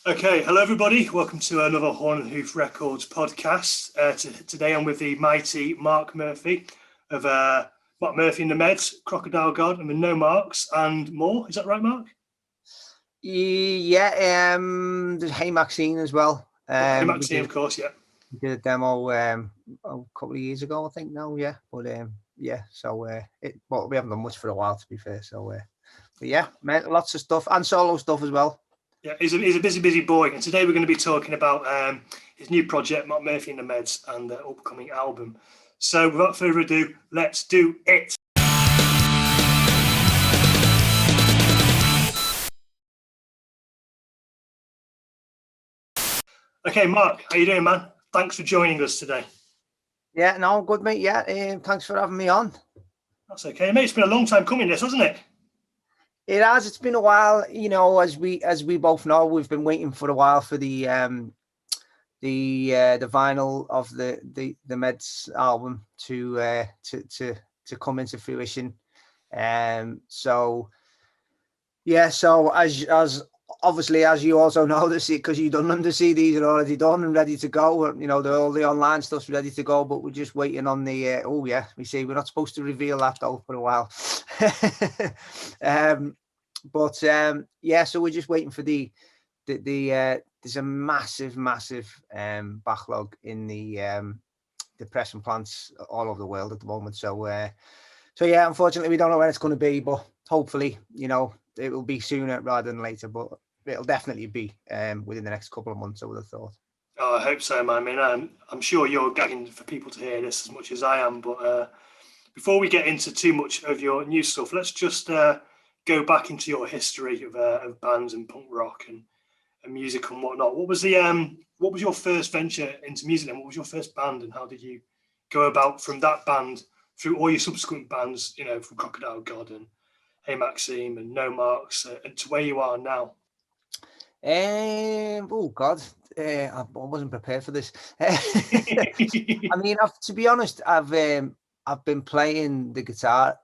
Okay, hello everybody. Welcome to another Horn Hoof Records podcast. Today I'm with the mighty Mark Murphy of Mark Murphy and the Meds, Crocodile God, and the No Marks and more. Is that right, Mark? Yeah, there's Hey Maxine as well. Hey, We Maxine, did of course, yeah. we did a demo a couple of years ago, I think now, yeah. But yeah, so we haven't done much for a while, to be fair. So but yeah, lots of stuff and solo stuff as well. Yeah, he's a busy boy, and today we're going to be talking about his new project, Mark Murphy and the Meds, and the upcoming album. So without further ado, let's do it. Okay, Mark, how you doing, man? Thanks for joining us today. Yeah, no, good, mate. Yeah, thanks for having me on. That's okay, mate. It's been a long time coming, this, hasn't it? It has. It's been a while. You know, as we both know, we've been waiting for a while for the vinyl of the Meds album to come into fruition. So yeah, so as obviously, as you also know, because you've done them, the CDs are already done and ready to go. You know, all the online stuff's ready to go, but we're just waiting on the we see we're not supposed to reveal that though for a while. Yeah, so we're just waiting for the there's a massive backlog in the pressing plants all over the world at the moment. So yeah, unfortunately we don't know when it's going to be, but hopefully, you know, it will be sooner rather than later, but it'll definitely be within the next couple of months, I would have thought. Oh, I hope so, man. I mean, I'm sure you're gagging for people to hear this as much as I am, but before we get into too much of your new stuff, let's just go back into your history of bands and punk rock and music and whatnot. What was your first venture into music and what was your first band, and how did you go about from that band through all your subsequent bands, you know, from Crocodile God and Hey Maxime and No Marks and to where you are now? Oh God, I wasn't prepared for this. I mean, to be honest, I've been playing the guitar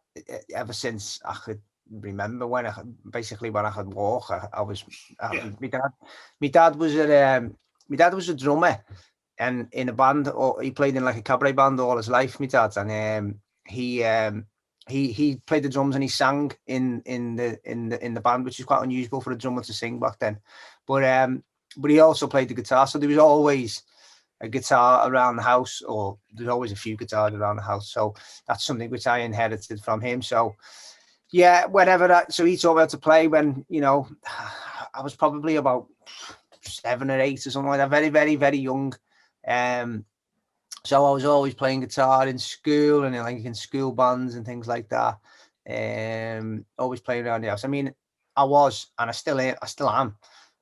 ever since I could remember. When I could walk. Yeah. My dad was a drummer, and in a band, or he played in like a cabaret band all his life. My dad, and he played the drums and he sang in the band, which is quite unusual for a drummer to sing back then. But he also played the guitar, so there was always a guitar around the house, or there's always a few guitars around the house. So that's something which I inherited from him. So yeah, so he taught me how to play when, you know, I was probably about 7 or 8 or something like that, very, very, very young. So I was always playing guitar in school and in school bands and things like that. Always playing around the house. I mean, I was, and I still am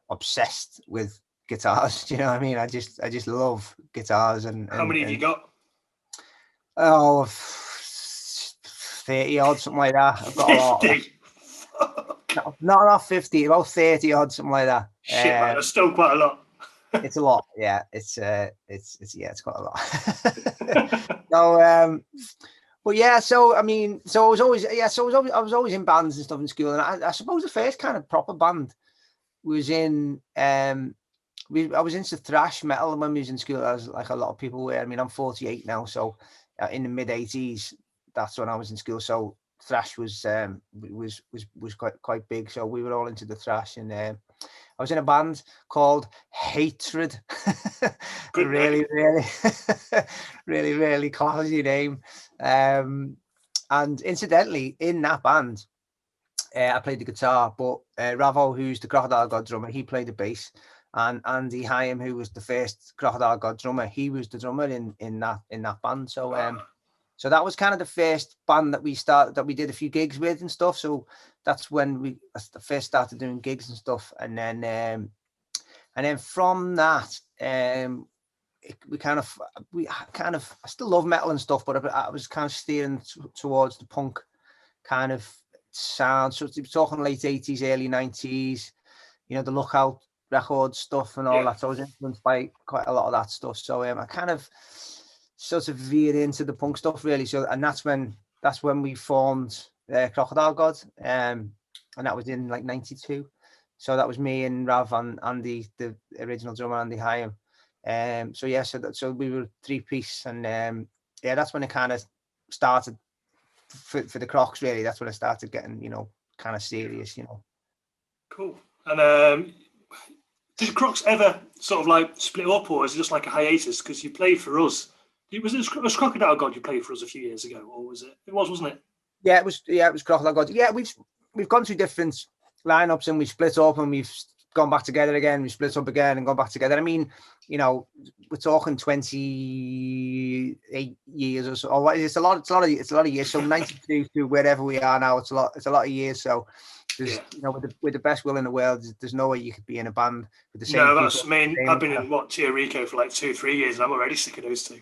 obsessed with guitars. Do you know what I mean? I just love guitars. And How many have you got? Oh, 30 odd, something like that. I've got 50. a lot. Not 50, about 30 odd, something like that. Shit, man, that's still quite a lot. It's a lot, yeah. It's quite a lot. So, but yeah, so I mean, I was always in bands and stuff in school, and I suppose the first kind of proper band was in I was into thrash metal when we was in school, as like a lot of people were. I mean, I'm 48 now, so in the mid 80s, that's when I was in school. So thrash was quite big. So we were all into the thrash, and I was in a band called Hatred. Really, really classy name. And incidentally, in that band, I played the guitar, but Ravo, who's the Crocodile God drummer, he played the bass. And Andy Hyam, who was the first Crocodile God drummer, he was the drummer in that band. So so that was kind of the first band that we did a few gigs with and stuff. So that's when we first started doing gigs and stuff. And then from that, I still love metal and stuff, but I was kind of steering towards the punk kind of sound. So we're talking late 80s, early 90s, you know, the Lookout record stuff and all that. So I was influenced by quite a lot of that stuff. So I kind of sort of veered into the punk stuff, really. So, and that's when we formed Crocodile God, and that was in like 92. So that was me and Rav and Andy, the original drummer, Andy Hyam. So we were 3-piece, and that's when it kind of started for the Crocs. Really, that's when I started getting, kind of serious. Cool. And did the Crocs ever sort of like split up, or is it just like a hiatus? Because you played for us. Was Crocodile God you played for us a few years ago, or was it? It was, wasn't it? Yeah, it was Crocodile God. Yeah, we've gone through different lineups, and we split up, and we've gone back together again. We split up again and gone back together. I mean, we're talking 28 years or so. Oh, it's a lot of years. So 92 to wherever we are now, it's a lot of years. So there's, with the best will in the world, there's no way you could be in a band with the same. No, that's. I mean, I've been in Tio Rico for like 2-3 years, and I'm already sick of those two.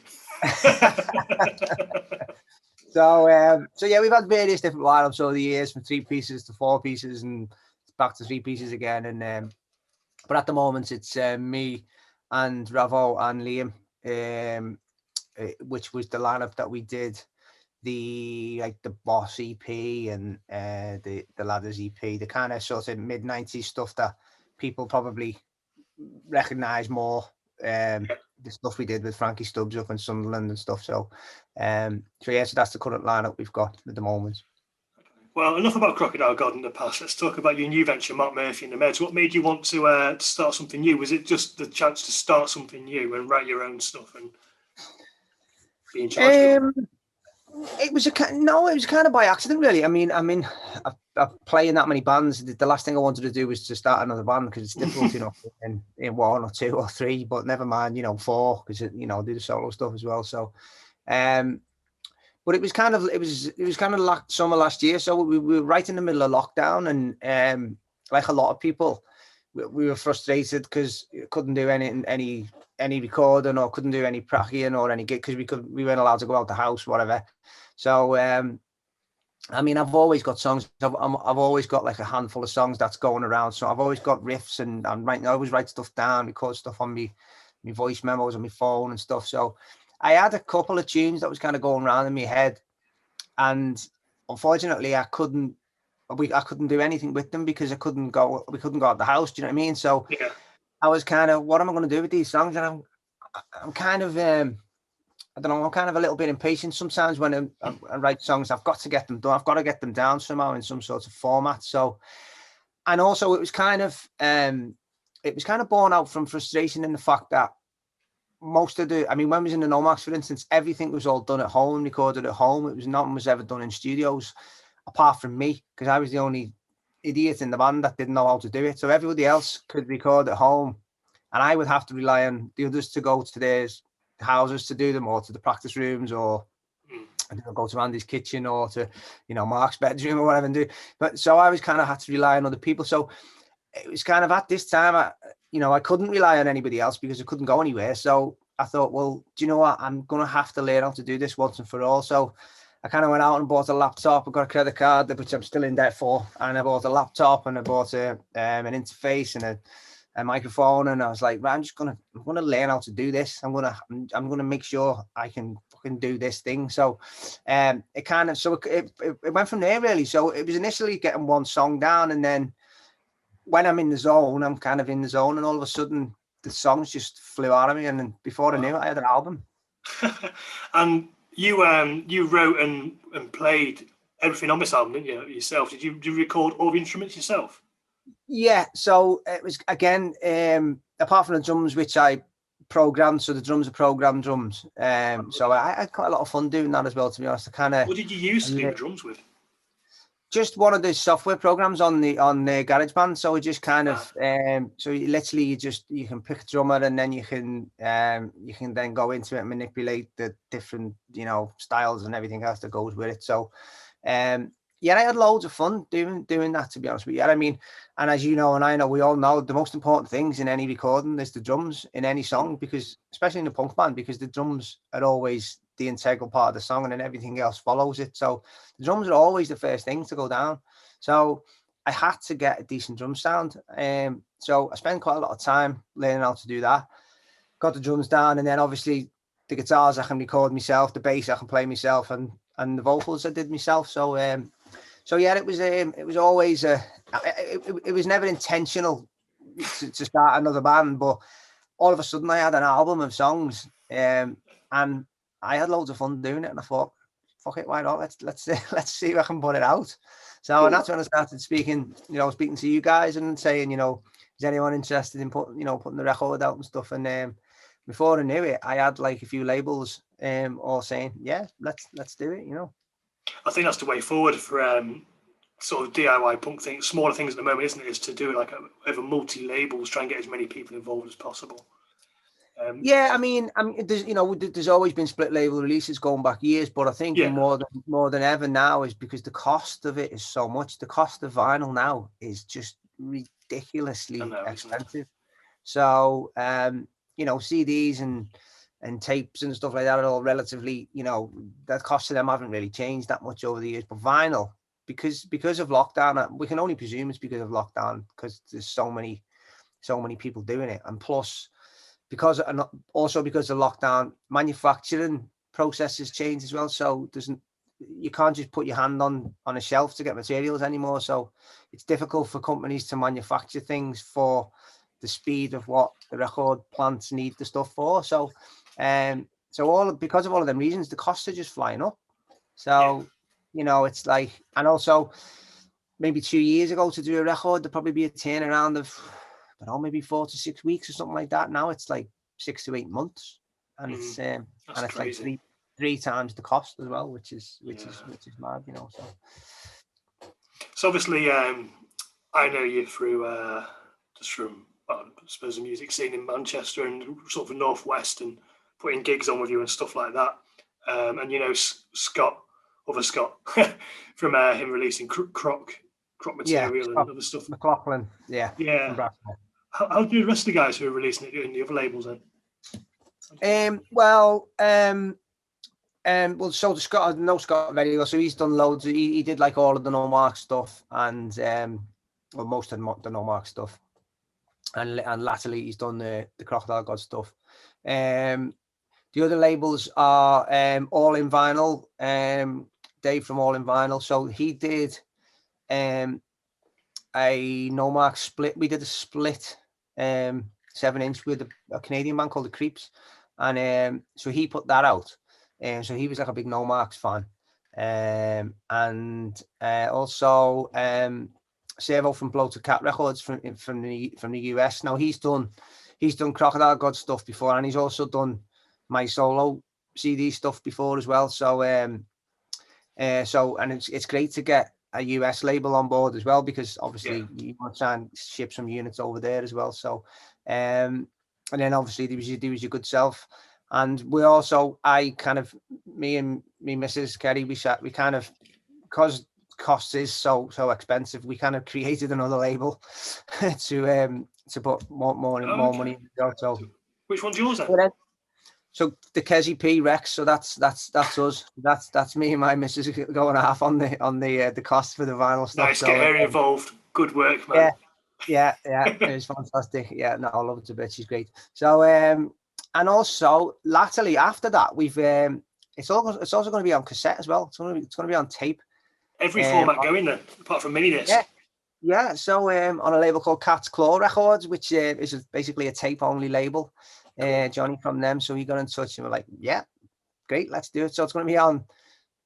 So yeah, we've had various different lineups over the years, from 3-pieces to 4-pieces and back to 3-pieces again. And but at the moment it's me and Ravo and Liam, which was the lineup that we did the Boss EP and the Ladders EP, the kind of sort of mid-90s stuff that people probably recognize more. The stuff we did with Frankie Stubbs up in Sunderland and stuff. So that's the current lineup we've got at the moment. Well, enough about Crocodile God in the past. Let's talk about your new venture, Mark Murphy and the Meds. What made you want to start something new? Was it just the chance to start something new and write your own stuff and be in charge of it? It was kind of by accident, really. I mean, I play in that many bands. The last thing I wanted to do was to start another band, because it's difficult, in 1 or 2 or 3, but never mind, 4, because do the solo stuff as well. So, but it was kind of summer last year. So we were right in the middle of lockdown, and like a lot of people, we were frustrated because couldn't do any recording, or couldn't do any practicing or any gig, because we weren't allowed to go out the house, whatever. So I mean, I've always got songs. I've always got like a handful of songs that's going around. So I've always got riffs, and I always write stuff down, record stuff on my voice memos on my phone and stuff. So I had a couple of tunes that was kind of going around in my head, and unfortunately I couldn't do anything with them because we couldn't go out the house. Do you know what I mean? So yeah. I was kind of, what am I going to do with these songs? And I'm kind of, I don't know, I'm kind of a little bit impatient sometimes when I write songs. I've got to get them done. I've got to get them down somehow in some sort of format. So, and also it was kind of born out from frustration in the fact that when I was in the Nomax, for instance, everything was all done at home, recorded at home. Nothing was ever done in studios, apart from me, because I was the only idiot in the band that didn't know how to do it. So everybody else could record at home, and I would have to rely on the others to go to their houses to do them, or to the practice rooms, or go to Andy's kitchen, or to Mark's bedroom or whatever and do. But so I was kind of had to rely on other people. So it was kind of at this time, I couldn't rely on anybody else because I couldn't go anywhere. So I thought, well, do you know what? I'm going to have to learn how to do this once and for all. So I kind of went out and bought a laptop. I got a credit card, which I'm still in debt for. And I bought a laptop, and I bought an interface and a microphone. And I was like, man, I'm going to learn how to do this. I'm going to make sure I can fucking do this thing. So it went from there, really. So it was initially getting one song down, and then when I'm in the zone, I'm kind of in the zone, and all of a sudden the songs just flew out of me, and then before I knew it, I had an album. And you wrote and played everything on this album, didn't you, yourself? Did you record all the instruments yourself? Yeah, so it was, again, apart from the drums, which I programmed, so the drums are programmed drums. So I had quite a lot of fun doing that as well, to be honest. What did you use to do the drums with? Just one of the software programs on the GarageBand. So it just kind of so you can pick a drummer, and then you can then go into it and manipulate the different styles and everything else that goes with it. So I had loads of fun doing that, to be honest with you. I mean, and as you know, and I know, we all know, the most important things in any recording is the drums in any song, because especially in a punk band, because the drums are always the integral part of the song, and then everything else follows it. So the drums are always the first thing to go down. So I had to get a decent drum sound. So I spent quite a lot of time learning how to do that. Got the drums down, and then obviously the guitars I can record myself, the bass I can play myself, and the vocals I did myself. So So yeah, it was always it was never intentional to start another band, but all of a sudden I had an album of songs, and I had loads of fun doing it, and I thought, fuck it, why not? Let's see if I can put it out. So Cool. And that's when I started speaking to you guys and saying, is anyone interested in putting the record out and stuff? And before I knew it, I had like a few labels all saying, yeah, let's do it, I think that's the way forward for sort of DIY punk things, smaller things at the moment, isn't it? Is to do it like over multi-labels, try and get as many people involved as possible. Yeah, I mean, there's always been split label releases going back years, but I think more than ever now is because the cost of it is so much. The cost of vinyl now is just ridiculously expensive. So, CDs and tapes and stuff like that are all relatively, the cost of them haven't really changed that much over the years. But vinyl, because of lockdown, we can only presume it's because of lockdown, because there's so many people doing it, and plus, because of lockdown, manufacturing processes change as well. So you can't just put your hand on a shelf to get materials anymore. So it's difficult for companies to manufacture things for the speed of what the record plants need the stuff for. So because of all of them reasons, the costs are just flying up. So it's like, and also maybe 2 years ago to do a record, there'd probably be a turnaround of, I don't know, maybe 4 to 6 weeks or something like that. Now it's like 6 to 8 months, and it's crazy. like three times the cost as well, which is mad, So obviously, I know you through just from I suppose the music scene in Manchester and sort of the Northwest, and putting gigs on with you and stuff like that. And Scott from him releasing Croc material and other stuff. McLaughlin, yeah. How do the rest of the guys who are releasing it in the other labels then? So Scott, I know Scott very well. So he's done loads. He did like all of the No Mark stuff, and most of the No Mark stuff, and latterly he's done the Crocodile God stuff. The other labels are All in Vinyl. Dave from All in Vinyl. So he did a No Mark split. We did a split 7-inch with a Canadian band called the Creeps, and so he put that out, and so he was like a big No Marks fan, and also Servo from Blow to Cat Records from the US. Now he's done Crocodile God stuff before, and he's also done my solo CD stuff before as well. So and it's great to get a US label on board as well, because obviously you want to try and ship some units over there as well. So and then obviously there was your good self, and me and Mrs. Kerry, we kind of, because cost is so expensive, we kind of created another label to put more money in. So which one's yours then? So the Kessie P Rex, so that's us. That's me and my missus going half on the cost for the vinyl stuff. Nice, get her involved. Good work, man. Yeah, it was fantastic. Yeah, no, I love it a bit. She's great. So and also latterly after that, we've it's also going to be on cassette as well. It's going to be on tape. Every format going then, apart from mini disc. Yeah. So on a label called Cat's Claw Records, which is basically a tape only label. Johnny from them, so he got in touch and we're like, yeah, great, let's do it. So it's going to be on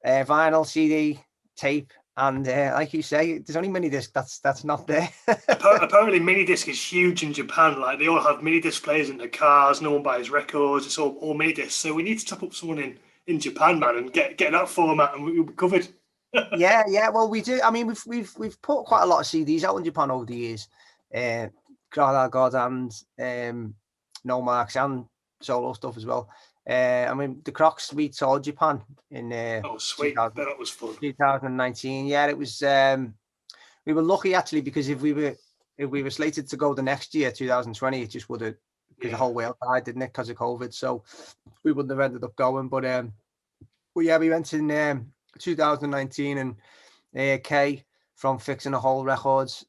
vinyl, CD, tape, and like you say, there's only mini disc that's not there. Apparently mini disc is huge in Japan. Like they all have mini disc players in their cars, no one buys records, it's all mini discs. So we need to top up someone in Japan, man, and get that format, and we'll be covered. yeah, well, we do. I mean, we've put quite a lot of CDs out in Japan over the years, Crocodile God and No Marks and solo stuff as well. I mean, the Crocs we toured Japan in sweet, that was fun. 2019. Yeah, it was. We were lucky actually, because if we were slated to go the next year, 2020, it just would have, because the whole world died, didn't it, because of COVID. So we wouldn't have ended up going. But yeah, we went in 2019, and Kay from Fixing a Hole Records,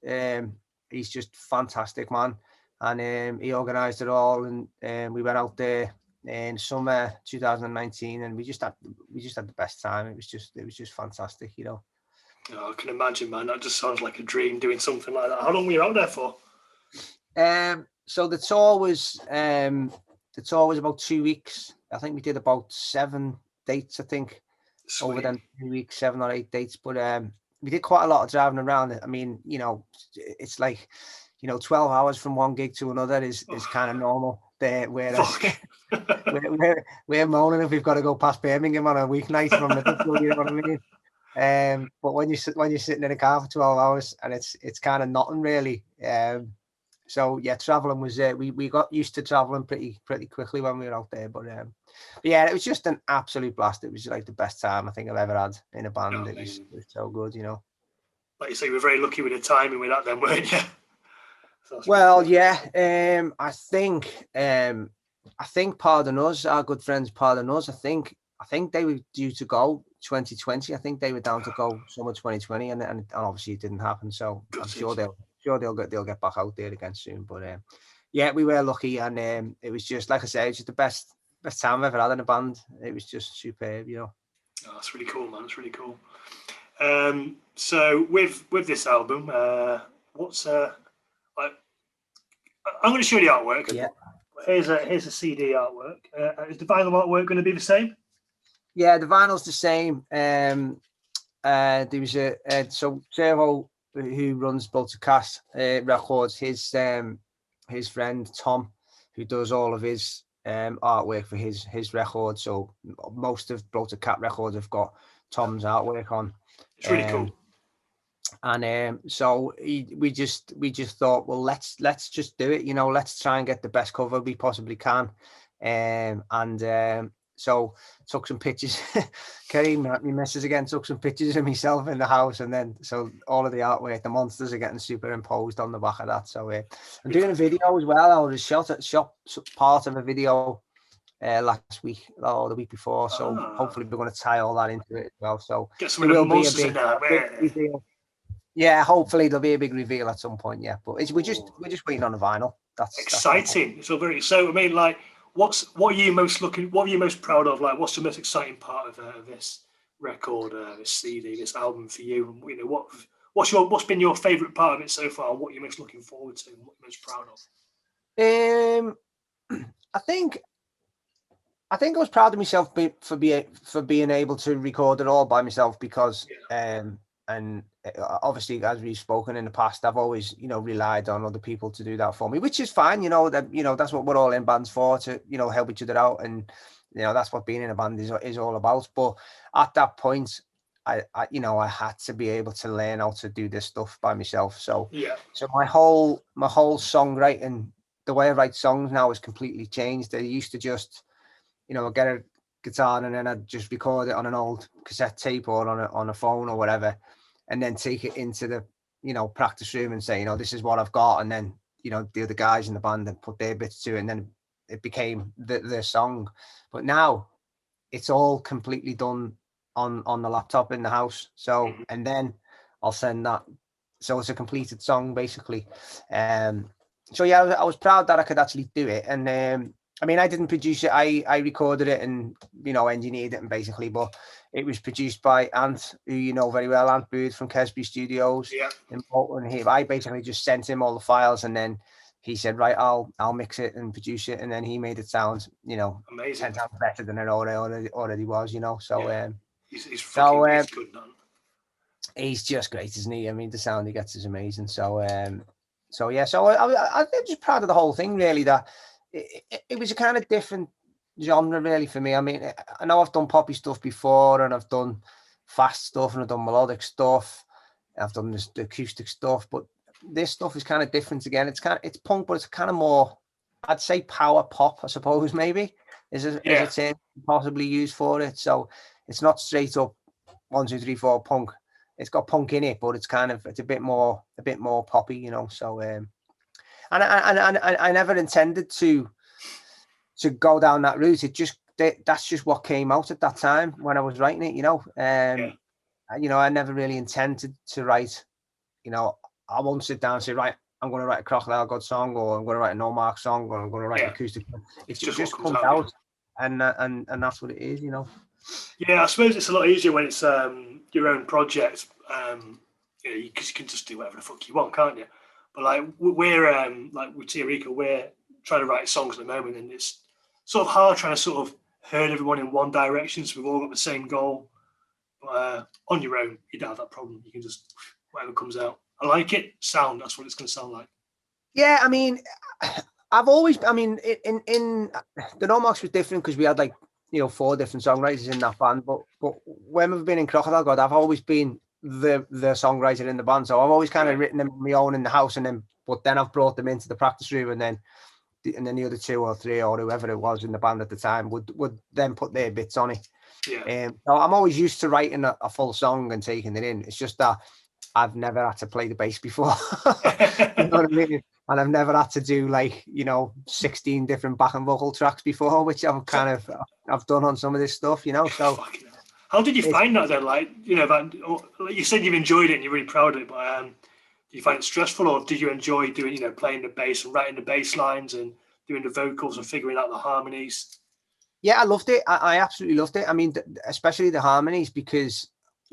he's just fantastic, man. And he organised it all, and we went out there in summer 2019, and we just had the best time. It was just fantastic, Oh, I can imagine, man. That just sounds like a dream doing something like that. How long were you out there for? So the tour was about 2 weeks. I think we did about 7 dates, I think. Sweet. Over them 2 weeks, 7 or 8 dates. But we did quite a lot of driving around. I mean, it's like, 12 hours from one gig to another is kind of normal there. Whereas we're moaning if we've got to go past Birmingham on a weeknight from Liverpool, you know what I mean? But when you're sitting in a car for 12 hours and it's kind of nothing really. So yeah, traveling was we got used to traveling pretty quickly when we were out there. But yeah, it was just an absolute blast. It was like the best time I think I've ever had in a band. Oh, it was so good, Like you say, you were very lucky with the timing with that, then, weren't you? Well, yeah. I think Pardon Us, our good friends Pardon Us, I think they were due to go 2020. I think they were down to go summer 2020, and obviously it didn't happen. So I'm sure they'll get back out there again soon. But yeah, we were lucky, and it was just like I say, it's just the best time I've ever had in a band. It was just superb, Oh, that's really cool, man. That's really cool. So with this album, what's I'm going to show you the artwork. Yeah. Here's a CD artwork. Is the vinyl artwork going to be the same? Yeah, the vinyl's the same. There was so Servo, who runs Bolter Cat Records, his friend Tom, who does all of his artwork for his records. So most of Bolter Cat Records have got Tom's artwork on. It's really cool. And so we just thought, well, let's just do it. Let's try and get the best cover we possibly can. So took some pictures. Kerry, my missus again, took some pictures of myself in the house, and then so all of the artwork, the monsters are getting superimposed on the back of that. So I'm doing a video as well. I was shot part of a video last week or the week before. So hopefully we're going to tie all that into it as well. So get some of the monsters in there. Reveal. Yeah, hopefully there'll be a big reveal at some point. Yeah, but we're just waiting on the vinyl. That's exciting. So I mean, like, what are you most proud of? Like, what's the most exciting part of this record, this CD, this album for you? And what's been your favourite part of it so far? What you're most looking forward to? And what you're most proud of? I think I was proud of myself for being able to record it all by myself because and obviously, as we've spoken in the past, I've always, relied on other people to do that for me, which is fine. That's what we're all in bands for, to, help each other out. And, that's what being in a band is all about. But at that point, I had to be able to learn how to do this stuff by myself. So my whole songwriting, the way I write songs now has completely changed. I used to just, get a guitar and then I'd just record it on an old cassette tape or on a phone or whatever, and then take it into the practice room and say, this is what I've got, and then the other guys in the band and put their bits to it, and then it became the song. But now it's all completely done on the laptop in the house. So and then I'll send that, so it's a completed song basically. So yeah, I was proud that I could actually do it. And I mean, I didn't produce it. I recorded it and, engineered it, and basically, but it was produced by Ant, who you know very well, Ant Booth from Kesby Studios in Bolton. I basically just sent him all the files, and then he said, right, I'll mix it and produce it, and then he made it sound, amazing, 10 times better than it already was, So he's good, man. He's just great, isn't he? I mean, the sound he gets is amazing. So I'm just proud of the whole thing, really. That it was a kind of different genre, really, for me. I mean, I know I've done poppy stuff before, and I've done fast stuff, and I've done melodic stuff. I've done the acoustic stuff, but this stuff is kind of different again. It's punk, but it's kind of more, I'd say, power pop, I suppose, maybe is a term possibly used for it. So it's not straight up 1, 2, 3, 4 punk. It's got punk in it, but it's a bit more poppy, So and I never intended to go down that route. That's just what came out at that time when I was writing it, I never really intended to write, I won't sit down and say, right, I'm going to write a Crocodile God song, or I'm going to write a No Mark song, or I'm going to write an acoustic. It just comes out, and that's what it is, Yeah, I suppose it's a lot easier when it's your own project. because you can just do whatever the fuck you want, can't you? But like we're like with Tia Rico, we're trying to write songs at the moment, and it's sort of hard trying to sort of herd everyone in one direction, so we've all got the same goal. But on your own, you don't have that problem. You can just whatever comes out. I like it. Sound. That's what it's going to sound like. Yeah, I mean, in the Nomax was different because we had like 4 different songwriters in that band. But when we've been in Crocodile God, I've always been the songwriter in the band. So I've always kind of written them on my own in the house, but then I've brought them into the practice room, and then the other 2 or 3 or whoever it was in the band at the time would then put their bits on it. Yeah. So I'm always used to writing a full song and taking it in. It's just that I've never had to play the bass before. You know what I mean? And I've never had to do 16 different back and vocal tracks before, which I've done on some of this stuff, So how did you find that then? Like you said you've enjoyed it and you're really proud of it, but do you find it stressful, or did you enjoy doing playing the bass and writing the bass lines and doing the vocals and figuring out the harmonies? Yeah, I loved it. I absolutely loved it. I mean, especially the harmonies, because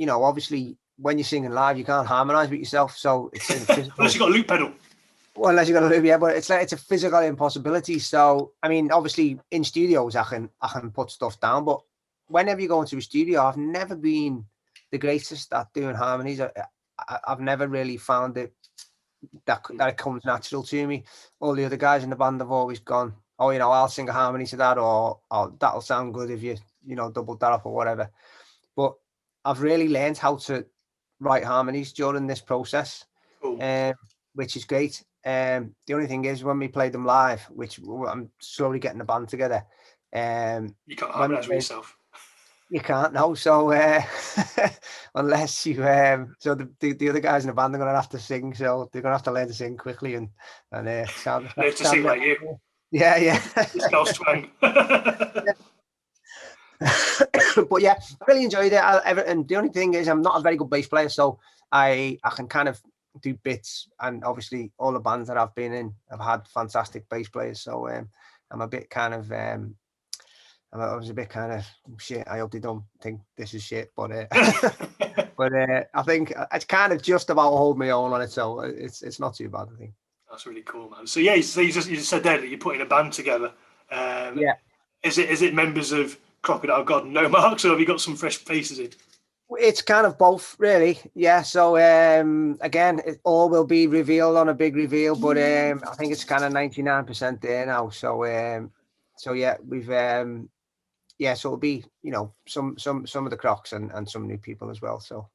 obviously when you're singing live, you can't harmonize with yourself. So it's unless you got a loop pedal. Well, unless you got a loop, yeah, but it's a physical impossibility. So I mean, obviously in studios, I can put stuff down, but whenever you go into a studio, I've never been the greatest at doing harmonies. I've never really found it that it comes natural to me. All the other guys in the band have always gone, oh, I'll sing a harmony to that, or that'll sound good if you double that up or whatever. But I've really learned how to write harmonies during this process, which is great. The only thing is when we play them live, which I'm slowly getting the band together. You can't harmonize with yourself. You can't now, so unless you so the other guys in the band are going to have to sing, so they're going to have to learn to sing quickly and sound. They have to sing like you. Yeah. Skull's twang. But yeah, I really enjoyed it. And the only thing is, I'm not a very good bass player, so I can kind of do bits. And obviously, all the bands that I've been in have had fantastic bass players. So I'm a bit kind of. I was a bit kind of shit. I hope they don't think this is shit, but I think it's kind of just about hold my own on it, so it's not too bad, I think. That's really cool, man. So yeah, so you just said there that you're putting a band together. Yeah. Is it members of Crocodile God and No Marks, or have you got some fresh faces in? It's kind of both, really. Yeah. So again, it all will be revealed on a big reveal, but I think it's kind of 99% there now. So yeah, we've so it'll be some of the Crocs and some new people as well. So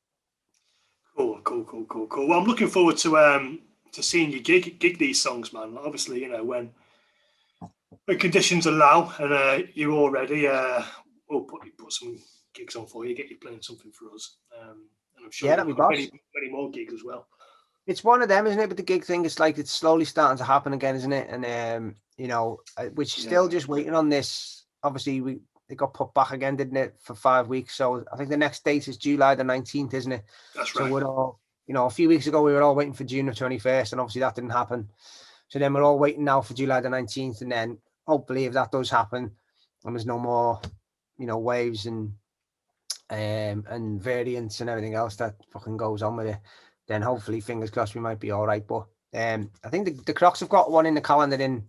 cool. Well, I'm looking forward to seeing you gig these songs, man. Obviously, when conditions allow and you're all ready, we'll put some gigs on for you, get you playing something for us, and I'm sure that'd be many more gigs as well. It's one of them, isn't it? But the gig thing, it's like it's slowly starting to happen again, isn't it? And we're still just waiting on this. Obviously, it got put back again, didn't it, for 5 weeks? So I think the next date is July the 19th, isn't it? That's right. So we're all, a few weeks ago we were all waiting for June the 21st, and obviously that didn't happen. So then we're all waiting now for July the 19th, and then hopefully if that does happen, and there's no more, waves and variants and everything else that fucking goes on with it, then hopefully, fingers crossed, we might be all right. But I think the Crocs have got one in the calendar in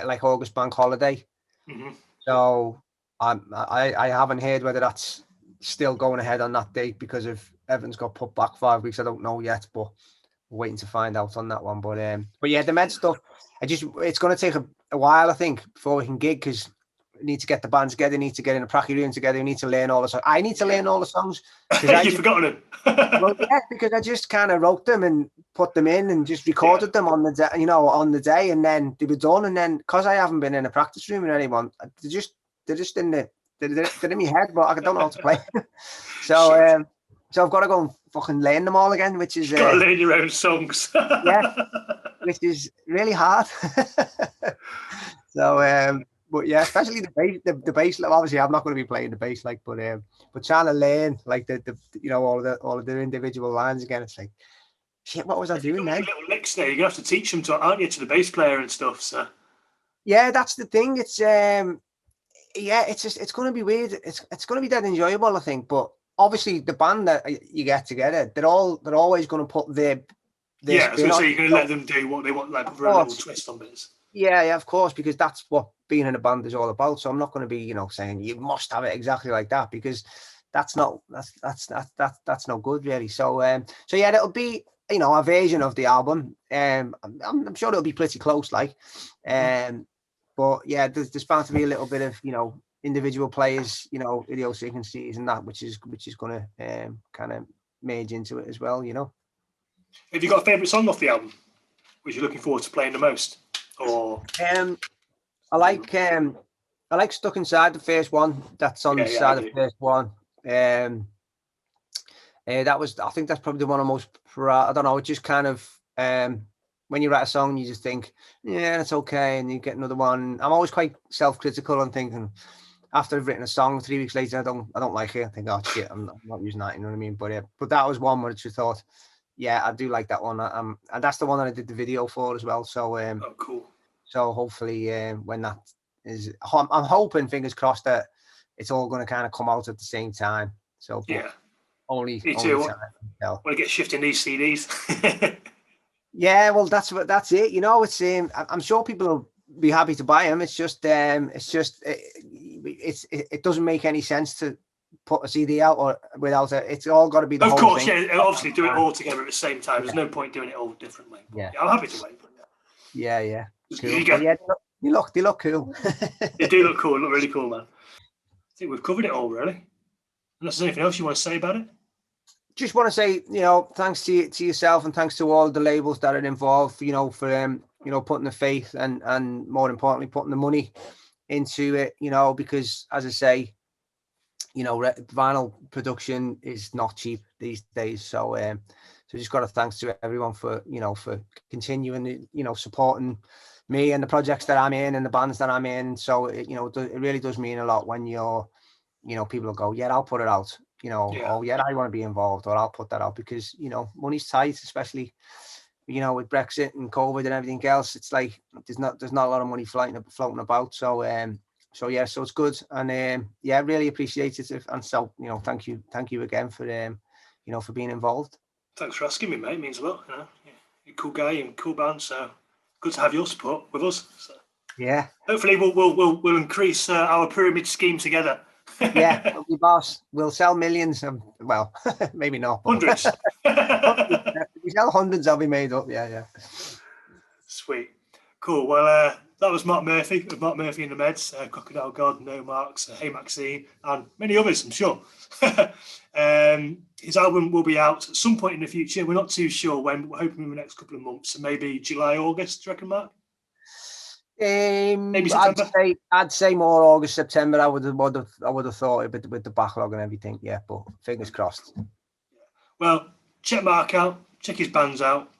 like August bank holiday. Mm-hmm. So I haven't heard whether that's still going ahead on that date because of everything's got put back 5 weeks. I don't know yet, but we're waiting to find out on that one. But yeah, the med stuff, it's going to take a while, I think, before we can gig, because we need to get the band together, need to get in a pracky room together, we need to learn all the songs. I need to learn all the songs. You've forgotten them. Well, yeah, because I just kind of wrote them and put them in and just recorded them on the day, on the day, and then they were done. And then because I haven't been in a practice room with anyone, they're just in they're in my head, but I don't know how to play. So I've got to go and fucking learn them all again, which is got to learn your own songs. Yeah, which is really hard. So but yeah, especially the bass. Obviously, I'm not going to be playing the bass, but trying to learn like the all of the individual lines again. It's like, shit, what was I doing then? Little licks there. You're gonna have to teach them aren't you, to the bass player and stuff. So yeah, that's the thing. It's it's going to be weird. It's going to be dead enjoyable, I think. But obviously the band that you get together, they're always going to put their Yeah, I was going to say, you're going to let them. them do what they want, like put a little twist on bits. Yeah, of course, because that's what being in a band is all about. So I'm not going to be, saying you must have it exactly like that, because that's no good really. So yeah, it'll be a version of the album. I'm sure it'll be pretty close, like. But yeah, there's bound to be a little bit of individual players, idiosyncrasies and that, which is going to kind of merge into it as well. Have you got a favourite song off the album, which you're looking forward to playing the most? Or I like Stuck Inside, the first one. That's on the side of the first one. I think that's probably the one I'm most proud. I don't know. It just kind of when you write a song, you just think, yeah, it's okay, and you get another one. I'm always quite self-critical and thinking, after I've written a song, 3 weeks later, I don't like it. I think, oh shit, I'm not using that. You know what I mean? But that was one where I just thought, yeah, I do like that one. And that's the one that I did the video for as well. So oh, cool. So hopefully, when that is, I'm hoping, fingers crossed, that it's all going to kind of come out at the same time. So yeah, only me too. time. Want to get shifting these CDs? Yeah, well, that's it. It's I'm sure people will be happy to buy them. It doesn't make any sense to put a CD out or without it. It's all got to be the whole thing. Of course, yeah. Obviously, do it all together at the same time. There's no point doing it all differently. Yeah, I'm happy to wait. Yeah. Cool. Yeah, they look cool. They do look cool. Look really cool, man. I think we've covered it all, really. Unless there's anything else you want to say about it. Just want to say, thanks to yourself, and thanks to all the labels that are involved, for putting the faith and more importantly, putting the money into it, because as I say, vinyl production is not cheap these days. So just got to thanks to everyone for continuing, supporting me and the projects that I'm in and the bands that I'm in. So it really does mean a lot when people will go, yeah, I'll put it out. Oh yeah, I want to be involved, or I'll put that out, because money's tight, especially with Brexit and COVID and everything else. It's like there's not a lot of money floating about. So yeah, so it's good, and really appreciate it. And so thank you again for for being involved. Thanks for asking me, mate. It means a lot. You're a cool guy and cool band, so good to have your support with us. So yeah, hopefully we'll increase our pyramid scheme together. Yeah, we'll be boss. We'll sell millions. Well, maybe not. Hundreds. If we sell hundreds, I'll be made up. Yeah. Sweet. Cool. Well, that was Mark Murphy of Mark Murphy and the Meds, Crocodile God, No Marks, Hey Maxine, and many others, I'm sure. His album will be out at some point in the future. We're not too sure when. We're hoping in the next couple of months, so maybe July, August. Do you reckon, Mark? Maybe September. I'd say more August, September. I would have thought it with the backlog and everything. Yeah, but fingers crossed. Well, check Mark out. Check his bands out.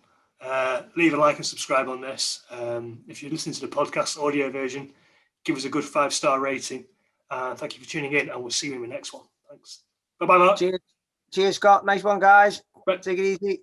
Leave a like and subscribe on this. If you're listening to the podcast audio version, give us a good 5-star rating. Thank you for tuning in, and we'll see you in the next one. Thanks. Bye, Mark. Cheers, Scott. Nice one, guys. Right. Take it easy.